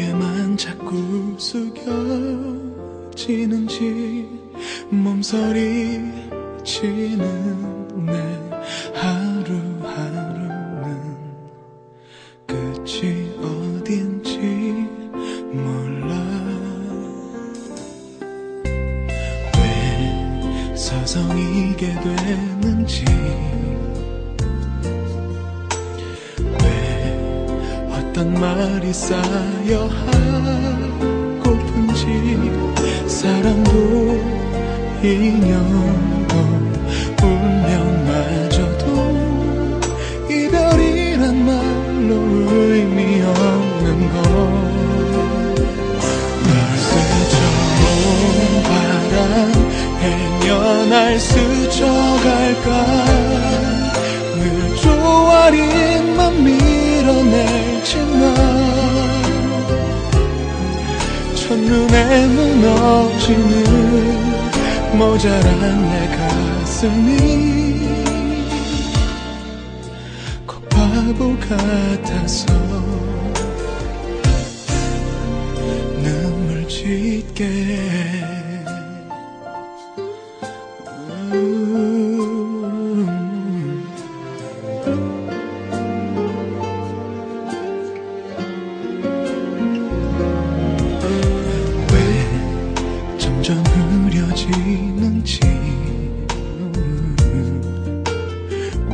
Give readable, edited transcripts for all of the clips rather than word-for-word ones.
고개만 자꾸 숙여지는지 몸서리치는 내 하루하루는 끝이 어딘지 몰라. 왜 서성이게 되는지, 어떤 말이 쌓여 하고픈지, 사람도 인연도 운명마저도 이별이란 말로 의미 없는 것. 널 스쳐온 바람 행여날 스쳐갈까. 늘 조아린 맘 밀어내지만 첫눈에 무너지는 모자란 내 가슴이 꼭 바보 같아서 눈물 짓게. 점점 흐려지는지,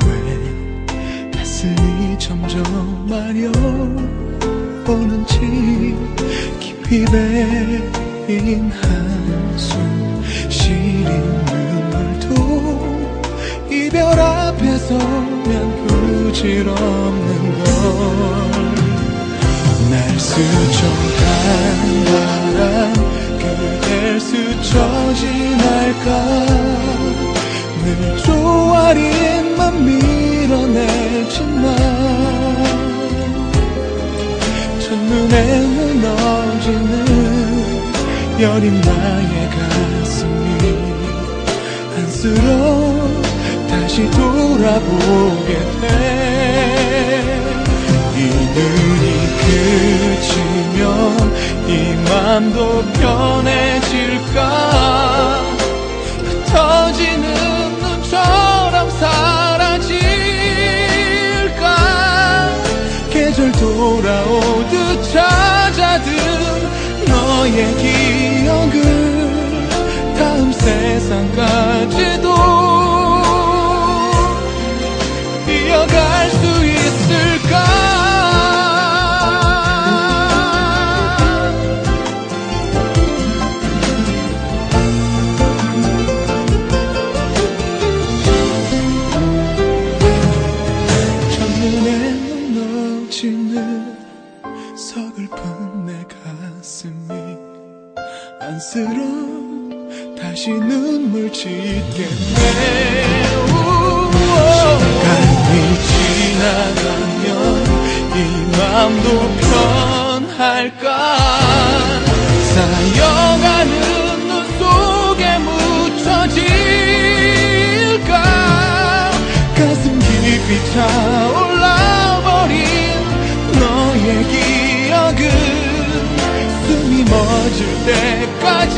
왜 가슴이 점점 마려오는지, 깊이 베인 한숨 시린 눈물도 이별 앞에 서면 부질없는 걸. 날 스쳐간 바람 그댈 스쳐 지날까. 늘 조아린 맘 밀어내지만 첫눈에 무너지는 여린 나의 가슴이 안쓰러워 다시 돌아보게 돼. 이 눈이 그치면 이 맘도 편해질까. 흩어지는 눈처럼 사라질까. 계절 돌아오듯 찾아든 너의 기억을 다음 세상까지도 이어갈 수 있을까. 서글픈 내 가슴이 안쓰러워 다시 눈물 짓겠네. 시간이 지나가면 이 맘도 편할까. 쌓여가는 눈 속에 묻혀질까. 가슴 깊이 차올라버린 너의 기억은 숨이 멎을 때까지